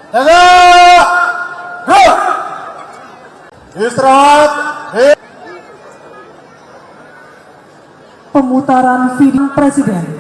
Jaga! Gerak! Istirahat! Pemutaran video presiden.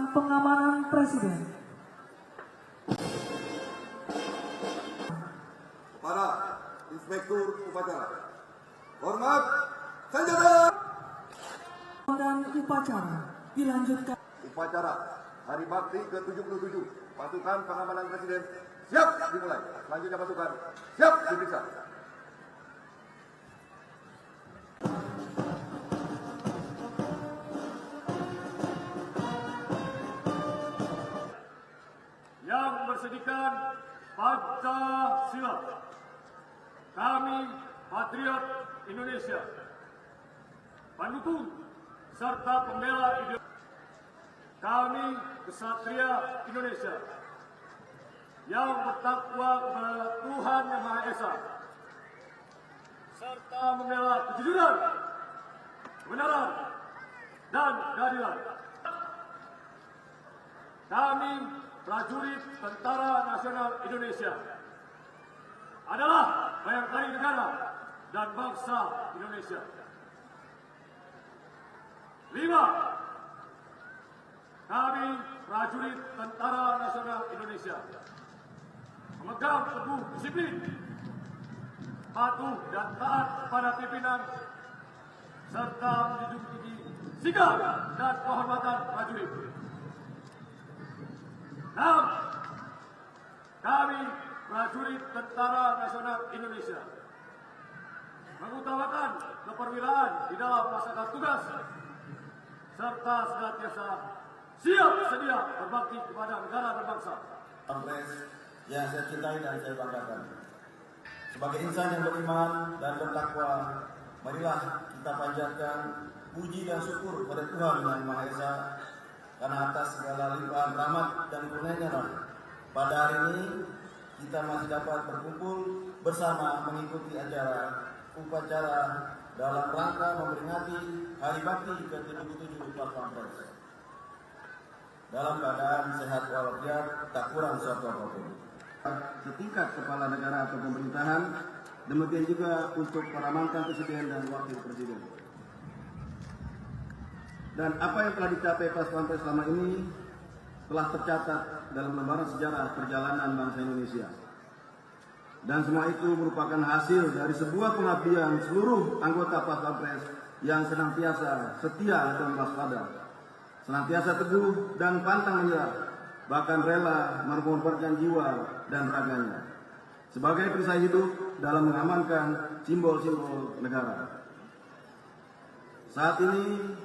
Pengamanan presiden. Para Inspektur Upacara, hormat senjata. Dan upacara dilanjutkan. Upacara Hari Bakti ke-77 pasukan pengamanan presiden siap dimulai. Selanjutnya pasukan siap diperiksa. Yang bersedikan Pancasila. Kami Patriot Indonesia, pendukung serta pembela ideologi. Kami Kesatria Indonesia yang bertakwa kepada Tuhan Yang Maha Esa serta membela kejujuran, kebenaran, dan keadilan. Kami prajurit Tentara Nasional Indonesia adalah bayangkari negara dan bangsa Indonesia. 5. Kami prajurit Tentara Nasional Indonesia memegang teguh disiplin, patuh dan taat pada pimpinan, serta menjunjung tinggi sikap dan kehormatan prajurit. 6. Kami prajurit Tentara Nasional Indonesia mengutamakan keperwilaan di dalam melaksanakan tugas serta senantiasa siap sedia berbakti kepada negara dan bangsa. Pampres yang saya cintai dan saya banggakan. Sebagai insan yang beriman dan bertakwa, marilah kita panjatkan puji dan syukur kepada Tuhan Yang Maha Esa karena atas segala limpahan rahmat dan kurnia-Nya pada hari ini kita masih dapat berkumpul bersama mengikuti upacara dalam rangka memperingati Hari Bakti ke-77 Pas Pampres dalam keadaan sehat walafiat, tak kurang suatu apapun. Setingkat kepala negara atau pemerintahan, demikian juga untuk para mantan presiden dan wakil presiden. Dan apa yang telah dicapai Pas Pampres selama ini telah tercatat dalam lembaran sejarah perjalanan bangsa Indonesia. Dan semua itu merupakan hasil dari sebuah pengabdian seluruh anggota Pas Pampres yang senantiasa setia dan waspada, senantiasa teguh dan pantang menyerah, bahkan rela mengorbankan jiwa dan raganya sebagai perisai hidup dalam mengamankan simbol-simbol negara. Saat ini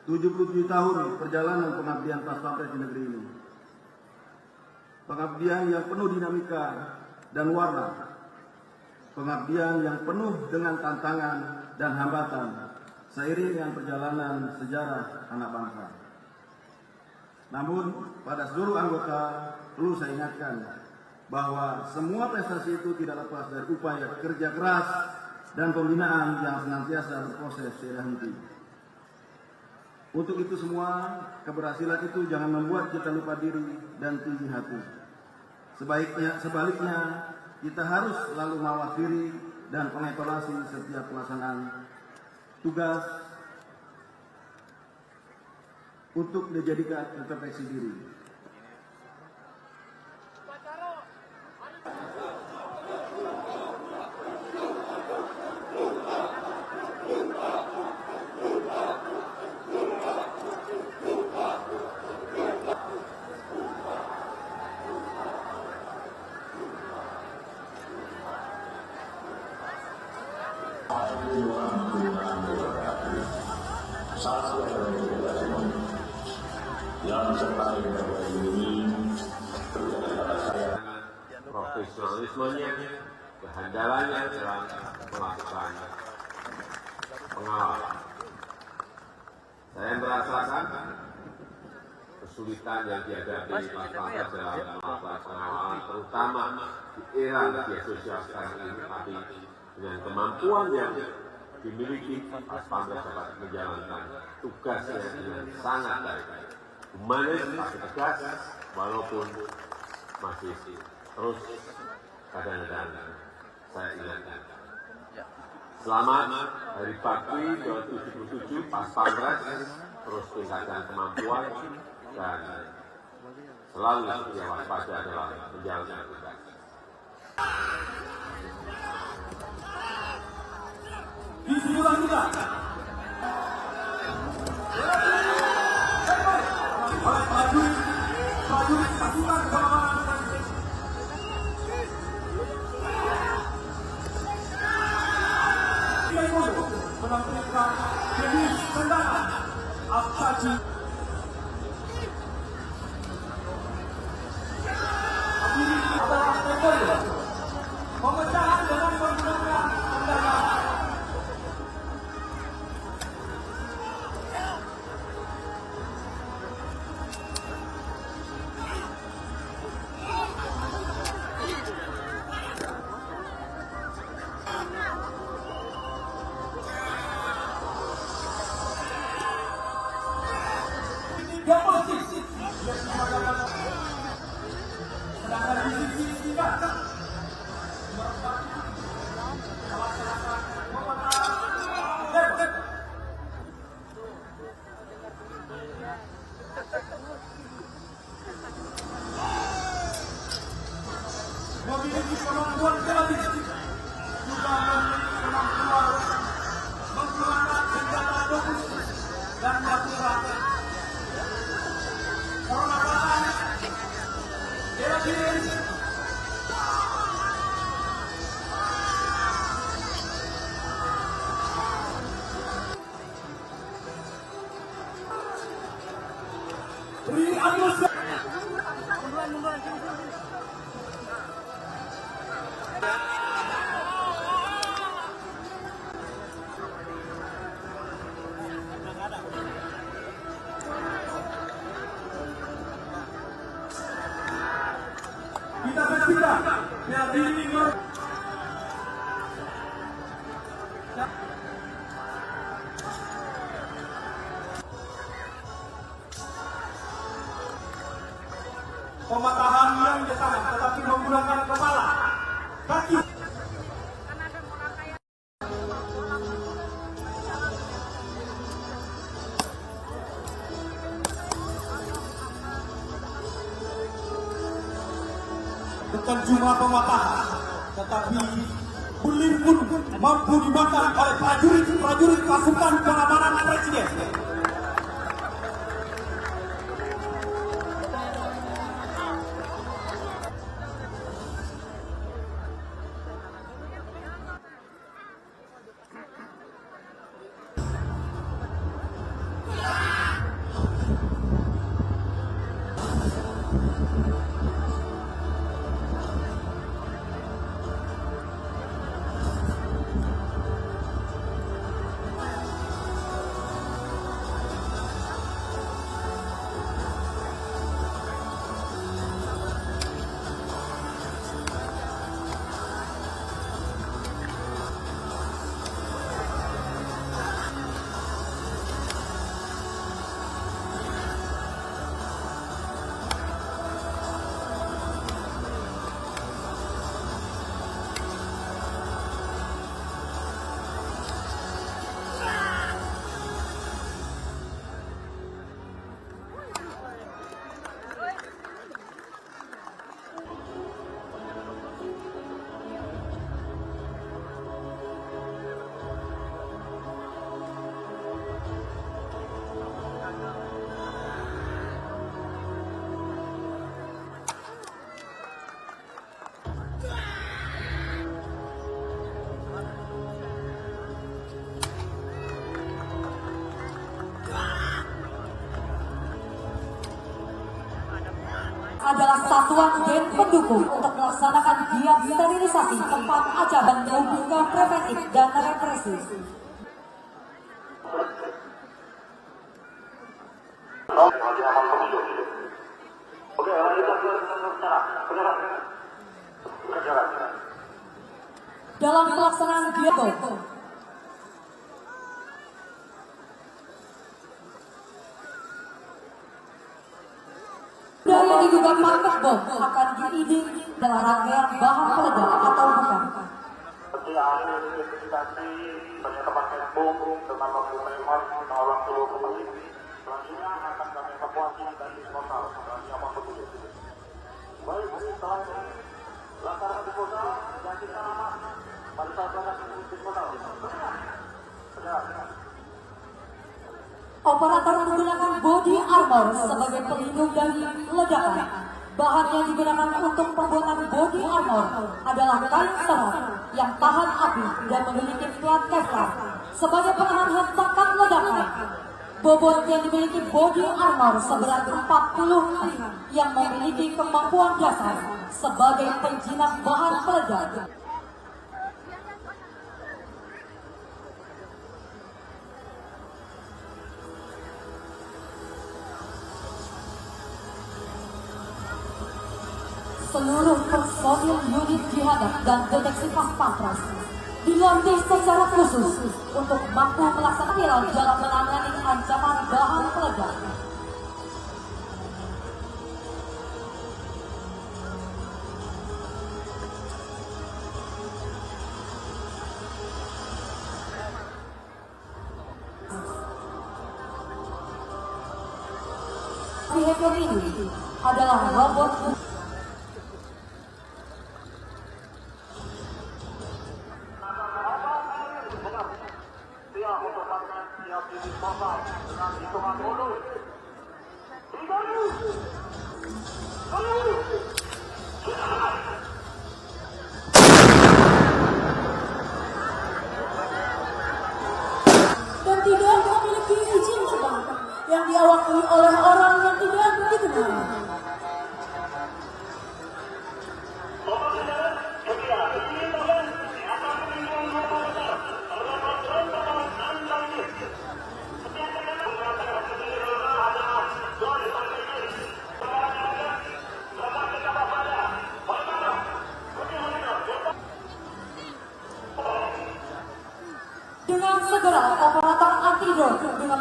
77 tahun perjalanan pengabdian Pas Pampres di negeri ini. Pengabdian yang penuh dinamika dan warna. Pengabdian yang penuh dengan tantangan dan hambatan seiring dengan perjalanan sejarah anak bangsa. Namun pada seluruh anggota perlu saya ingatkan bahwa semua prestasi itu tidak lepas dari upaya kerja keras dan pembinaan yang senantiasa berproses tiada henti. Untuk itu semua, keberhasilan itu jangan membuat kita lupa diri dan tinggi hati. Sebaliknya, kita harus selalu mawas diri dan mengevaluasi setiap pelaksanaan tugas untuk dijadikan introspeksi diri. Satu yang serta ini profesionalismenya, kehandalannya dalam melakukan pengawalan. Saya merasakan kesulitan yang dihadapi Pas-Pampres dalam melakukan pengawalan, terutama di era media sosial sekarang ini, tapi dengan kemampuan yang dimiliki, Pas-Pampres dapat menjalankan tugasnya dengan sangat baik, humanis, tapi tegas, walaupun masih terus kadang-kadang saya ingatkan. Selamat Hari Bakti ke-77 Pas-Pampres, terus tingkatkan kemampuan dan selalu setia waspada dalam menjalankan tugas. Disimulkan juga. Oleh prajurit pasukan pengamanan presiden. Menampilkan jenis kendaraan Apache. Ini adalah metode pemecahan dengan menggunakan kendaraan. Yang positif, sedangkan di sisi tidak. Memiliki kemampuan kreatif, juga memiliki kemampuan menggunakan senjata logistik dan melakukan penangkapan diri. Beri atmosfer. Kita saksikan dari pematahan yang ditahan tetapi menggunakan kepala, kaki. Bukan cuma pematahan, tetapi belir pun mampu dimakan oleh prajurit pasukan pengamanan presiden. adalah satuan gen pendukung untuk melaksanakan giat sterilisasi tempat acara dan hubungan preventif dan represif. Dalam pelaksanaan giat yang diduga paket bom akan diidik dalam rangkaian bahan peledak atau bukan. Seperti ahli investigasi ternyata pakai bom dengan lampu merah menolong seluruh pemilik. Selanjutnya akan kami evakuasi dari kota dan siapa petunjuk. Baik, setelah lantaran di kota dan kita aman pada saat lantaran di kota. Operator menggunakan body armor sebagai pelindung dari ledakan. Bahan yang digunakan untuk pembuatan body armor adalah kain serat yang tahan api dan memiliki plat Kevlar sebagai penahan hentakan ledakan. Bobot yang dimiliki body armor seberat 40 yang memiliki kemampuan dasar sebagai penjinak bahan peledak. Seluruh personil unit jihad dan deteksi Paspatras dilatih secara khusus untuk mampu melaksanakan dalam menangani ancaman bahan peledak. Vehicle ini adalah robot dengan hitungan mundur. dan tidak memiliki izin terbang yang diawaki oleh orang yang tidak dikenal. Dengan segera operator anti-drone dengan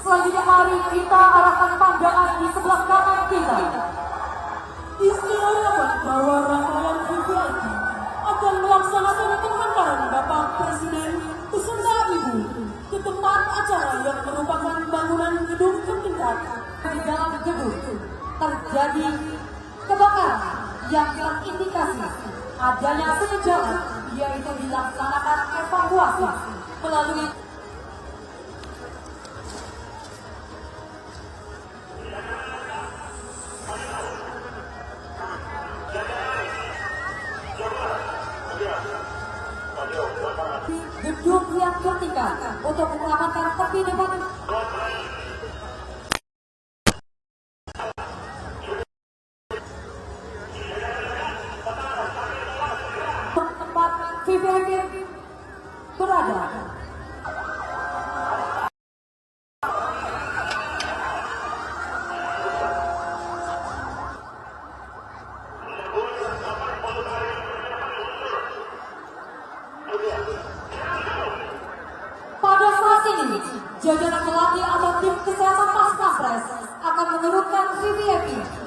selanjutnya mari kita arahkan pandangan di sebelah kanan kita. Istimewa bahwa rangkaian VIP akan melaksanakan penghantaran Bapak Presiden beserta Ibu ke tempat acara yang merupakan bangunan gedung bertingkat. Di dalam gedung terjadi kebakaran yang terindikasi adanya kejadian, yaitu dilaksanakan evakuasi melalui gedung yang bertingkat untuk menyelamatkan tepi depan tempat VVIP berada.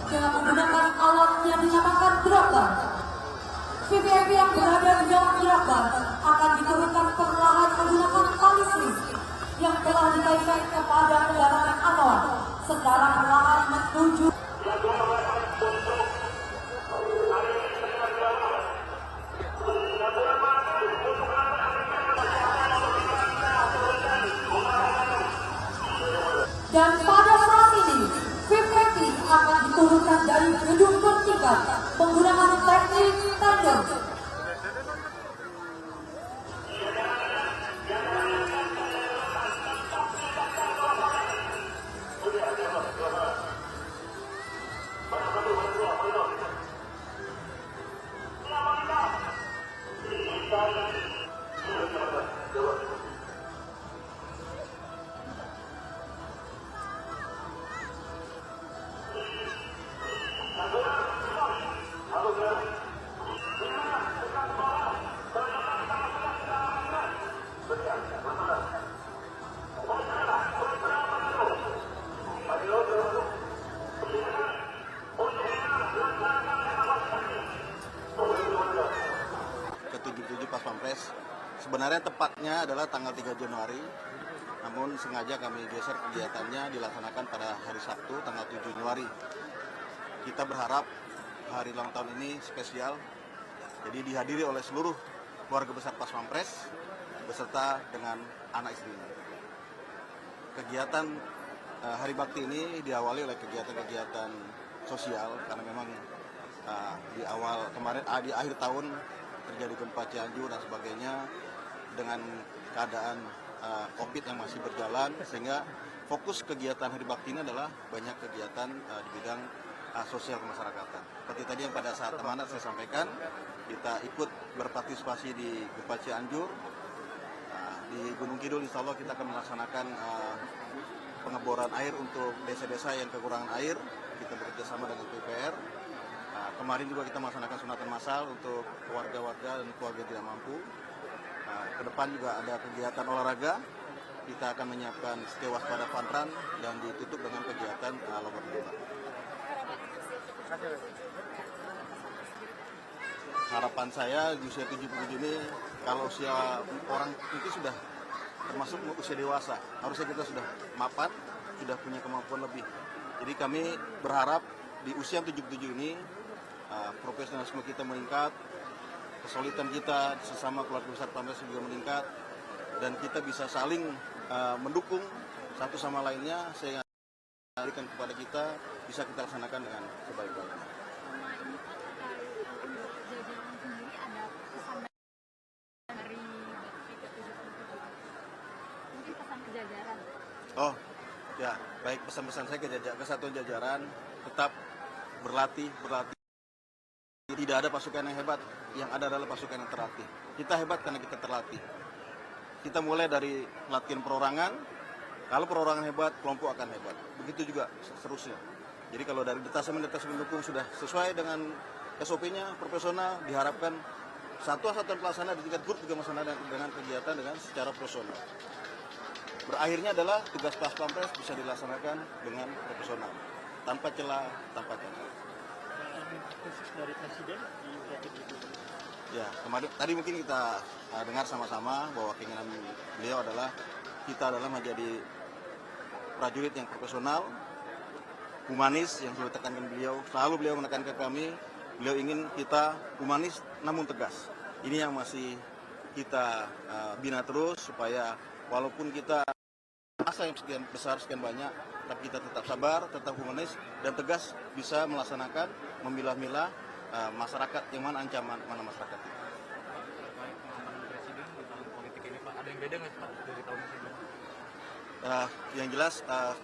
dengan menggunakan alat yang dinamakan dropper. VVIP yang berada di dalam dropper akan diturunkan perlahan menggunakan tali slip yang telah dikaitkan kepada kendaraan Anwar secara perlahan menuju dan pada saat ini VVIP akan diturunkan dari gedung bertingkat menggunakan teknik tandem. ke-77 Pas Pampres. Sebenarnya tepatnya adalah tanggal 3 Januari, namun sengaja kami geser kegiatannya dilaksanakan pada hari Sabtu tanggal 7 Januari. Kita berharap hari ulang tahun ini spesial, jadi dihadiri oleh seluruh keluarga besar Pas Pampres beserta dengan anak istrinya. Kegiatan Hari Bakti ini diawali oleh kegiatan-kegiatan sosial karena memang di awal kemarin di akhir tahun terjadi gempa Cianjur dan sebagainya dengan keadaan COVID yang masih berjalan, sehingga fokus kegiatan Hari Bakti ini adalah banyak kegiatan di bidang sosial kemasyarakatan. Seperti tadi yang pada saat amanat saya sampaikan, kita ikut berpartisipasi di gempa Cianjur. Di Gunung Kidul insya Allah kita akan melaksanakan pengeboran air untuk desa-desa yang kekurangan air. Kita bekerjasama dengan PUPR. Kemarin juga kita melaksanakan sunatan massal untuk warga-warga dan keluarga yang tidak mampu. Ke depan juga ada kegiatan olahraga. Kita akan menyiapkan Setia Waspada Fun Run dan ditutup dengan kegiatan lomba bola. Harapan saya di usia 77 ini, kalau usia orang itu sudah termasuk usia dewasa, harusnya kita sudah mapan, sudah punya kemampuan lebih. Jadi kami berharap di usia 77 ini profesionalisme kita meningkat, kesulitan kita sesama keluarga besar Pampres juga meningkat, dan kita bisa saling mendukung satu sama lainnya sehingga kepada kita bisa kita laksanakan dengan sebaik-baiknya. Oh, ya, baik, pesan-pesan saya ke satuan jajaran, tetap berlatih. Tidak ada pasukan yang hebat, yang ada adalah pasukan yang terlatih. Kita hebat karena kita terlatih. Kita mulai dari latihan perorangan, kalau perorangan hebat, kelompok akan hebat. Begitu juga seterusnya. Jadi kalau dari detasemen dukung sudah sesuai dengan SOP-nya, profesional, diharapkan satuan-satuan pelaksana di tingkat grup juga melaksanakan dengan kegiatan dengan secara profesional. Berakhirnya adalah tugas Pas Pampres bisa dilaksanakan dengan profesional, tanpa celah, tanpa cacat. Ya, kemarin tadi mungkin kita dengar sama-sama bahwa keinginan beliau adalah kita adalah menjadi prajurit yang profesional, humanis yang sudah tekankan beliau. Selalu beliau menekankan kami, beliau ingin kita humanis namun tegas. Ini yang masih kita bina terus supaya walaupun kita masa yang sekian besar, sekian banyak, tapi kita tetap sabar, tetap humanis, dan tegas bisa melaksanakan, memilah-milah masyarakat yang mana ancaman, mana masyarakat itu. Ada yang beda nggak Pak dari tahun sebelumnya? Yang jelas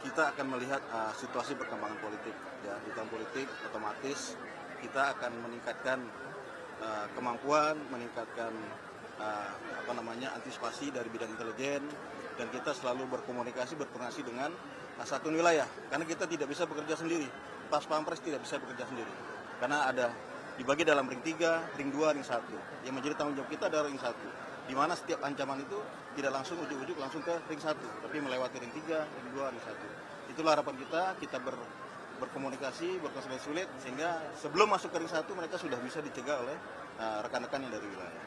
kita akan melihat situasi perkembangan politik. Ya, di tahun politik otomatis kita akan meningkatkan kemampuan, meningkatkan antisipasi dari bidang intelijen, dan kita selalu berkoordinasi dengan satu wilayah, karena kita tidak bisa bekerja sendiri. Pas Pampres tidak bisa bekerja sendiri, karena ada dibagi dalam ring 3, ring 2, ring 1. Yang menjadi tanggung jawab kita adalah ring 1, di mana setiap ancaman itu tidak langsung ujuk-ujuk langsung ke ring 1, tapi melewati ring 3, ring 2, ring 1. Itulah harapan kita berkomunikasi sulit sehingga sebelum masuk ke ring 1 mereka sudah bisa dicegah oleh rekan-rekan yang dari wilayah.